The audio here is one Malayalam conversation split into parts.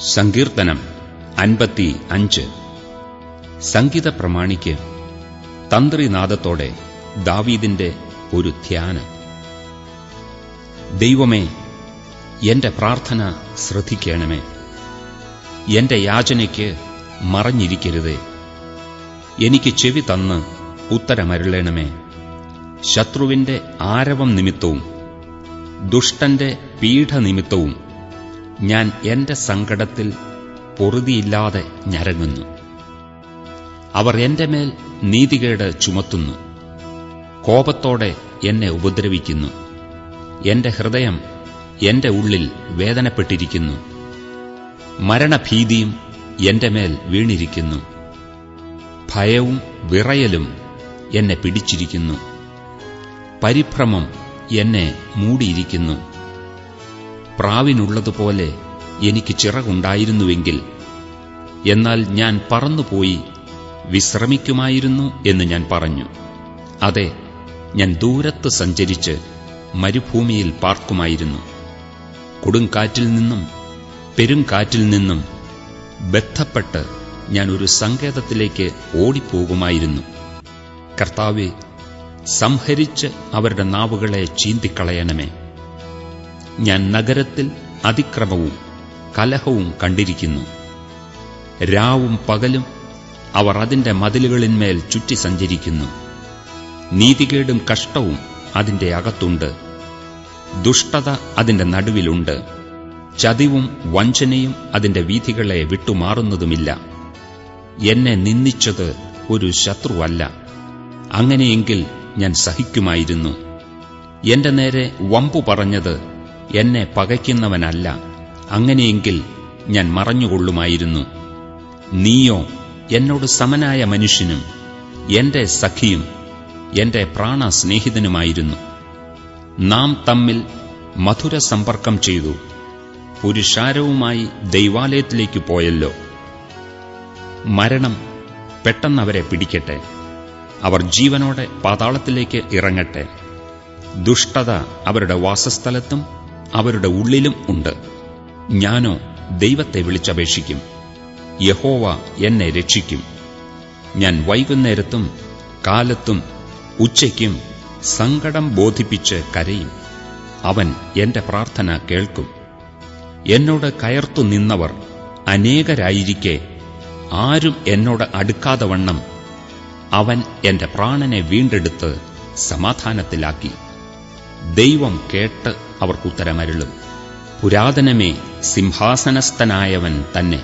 സങ്കീർത്തനം 55. സംഗീത പ്രമാണിക്ക് തന്ത്രിനാദത്തോടെ ദാവീദിന്റെ ഒരു ധ്യാനം. ദൈവമേ, എന്റെ പ്രാർത്ഥന ശ്രദ്ധിക്കണമേ. എന്റെ യാചനയ്ക്ക് മറഞ്ഞിരിക്കരുതേ. എനിക്ക് ചെവി തന്ന് ഉത്തരമരുളണമേ. ശത്രുവിന്റെ ആരവം നിമിത്തവും ദുഷ്ടന്റെ പീഡനിമിത്തവും ഞാൻ എന്റെ സങ്കടത്തിൽ പൊറുതിയില്ലാതെ ഞരങ്ങുന്നു. അവർ എന്റെ മേൽ നീതികേട് ചുമത്തുന്നു, കോപത്തോടെ എന്നെ ഉപദ്രവിക്കുന്നു. എന്റെ ഹൃദയം എന്റെ ഉള്ളിൽ വേദനപ്പെട്ടിരിക്കുന്നു. മരണഭീതിയും എന്റെ മേൽ വീണിരിക്കുന്നു. ഭയവും വിറയലും എന്നെ പിടിച്ചിരിക്കുന്നു. പരിഭ്രമം എന്നെ മൂടിയിരിക്കുന്നു. പ്രാവിനുള്ളതുപോലെ എനിക്ക് ചിറകുണ്ടായിരുന്നുവെങ്കിൽ, എന്നാൽ ഞാൻ പറന്നുപോയി വിശ്രമിക്കുമായിരുന്നു എന്ന് ഞാൻ പറഞ്ഞു. അതെ, ഞാൻ ദൂരത്ത് സഞ്ചരിച്ച് മരുഭൂമിയിൽ പാർക്കുമായിരുന്നു. കൊടുങ്കാറ്റിൽ നിന്നും പെരുങ്കാറ്റിൽ നിന്നും ബന്ധപ്പെട്ട് ഞാൻ ഒരു സങ്കേതത്തിലേക്ക് ഓടിപ്പോകുമായിരുന്നു. കർത്താവേ, സംഹരിച്ച് അവരുടെ നാവുകളെ ചീന്തിക്കളയണമേ. ഞാൻ നഗരത്തിൽ അതിക്രമവും കലഹവും കണ്ടിരിക്കുന്നു. രാവും പകലും അവർ അതിന്റെ മതിലുകളിന്മേൽ ചുറ്റി സഞ്ചരിക്കുന്നു. നീതികേടും കഷ്ടവും അതിന്റെ അകത്തുണ്ട്. ദുഷ്ടത അതിന്റെ നടുവിലുണ്ട്. ചതിവും വഞ്ചനയും അതിന്റെ വീഥികളെ വിട്ടുമാറുന്നതുമില്ല. എന്നെ നിന്ദിച്ചത് ഒരു ശത്രുവല്ല. അങ്ങനെയെങ്കിൽ ഞാൻ സഹിക്കുമായിരുന്നു. എന്റെ നേരെ വമ്പു പറഞ്ഞത് എന്നെ പകയ്ക്കുന്നവനല്ല. അങ്ങനെയെങ്കിൽ ഞാൻ മറഞ്ഞുകൊള്ളുമായിരുന്നു. നീയോ എന്നോട് സമനായ മനുഷ്യനും എന്റെ സഖിയും എന്റെ പ്രാണസ്നേഹിതനുമായിരുന്നു. നാം തമ്മിൽ മധുര സമ്പർക്കം ചെയ്തു. പുരുഷാരവുമായി ദൈവാലയത്തിലേക്ക് പോയല്ലോ. മരണം പെട്ടെന്നവരെ പിടിക്കട്ടെ. അവർ ജീവനോടെ പാതാളത്തിലേക്ക് ഇറങ്ങട്ടെ. ദുഷ്ടത അവരുടെ വാസസ്ഥലത്തും അവരുടെ ഉള്ളിലും ഉണ്ട്. ഞാനോ ദൈവത്തെ വിളിച്ചപേക്ഷിക്കും. യഹോവ എന്നെ രക്ഷിക്കും. ഞാൻ വൈകുന്നേരത്തും കാലത്തും ഉച്ചയ്ക്കും സങ്കടം ബോധിപ്പിച്ച് കരയും. അവൻ എന്റെ പ്രാർത്ഥന കേൾക്കും. എന്നോട് കയർത്തു നിന്നവർ അനേകരായിരിക്കെ ആരും എന്നോട് അടുക്കാതെ വണ്ണം അവൻ എന്റെ പ്രാണനെ വീണ്ടെടുത്ത് സമാധാനത്തിലാക്കി. ദൈവം കേട്ട് അവർക്കുത്തരമരുളും. പുരാതനമേ, സിംഹാസനസ്ഥനായവൻ തന്നെ.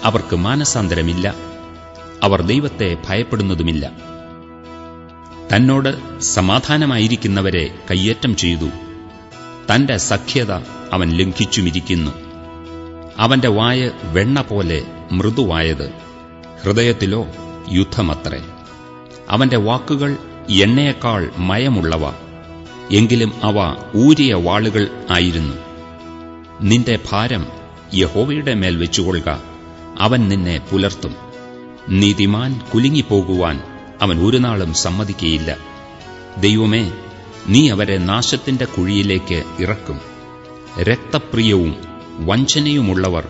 അവർക്ക് മാനസാന്തരമില്ല. അവർ ദൈവത്തെ ഭയപ്പെടുന്നതുമില്ല. തന്നോട് സമാധാനമായിരിക്കുന്നവരെ കയ്യേറ്റം ചെയ്തു. തന്റെ സഖ്യത അവൻ ലംഘിച്ചുമിരിക്കുന്നു. അവന്റെ വായ് വെണ്ണ പോലെ മൃദുവായത്, ഹൃദയത്തിലോ യുദ്ധമത്രേ. അവന്റെ വാക്കുകൾ എണ്ണയേക്കാൾ മയമുള്ളവ, എങ്കിലും അവ ഊരിയ വാളുകൾ ആയിരുന്നു. നിന്റെ ഭാരം യഹോവയുടെ മേൽ വെച്ചുകൊള്ളുക, അവൻ നിന്നെ പുലർത്തും. നീതിമാൻ കുലുങ്ങിപ്പോകുവാൻ അവൻ ഒരു നാളും സമ്മതിക്കയില്ല. ദൈവമേ, നീ അവരെ നാശത്തിന്റെ കുഴിയിലേക്ക് ഇറക്കും. രക്തപ്രിയവും വഞ്ചനയുമുള്ളവർ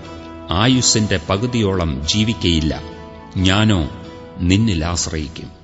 ആയുസ്സിന്റെ പകുതിയോളം ജീവിക്കയില്ല. ഞാനോ നിന്നിൽ ആശ്രയിക്കും.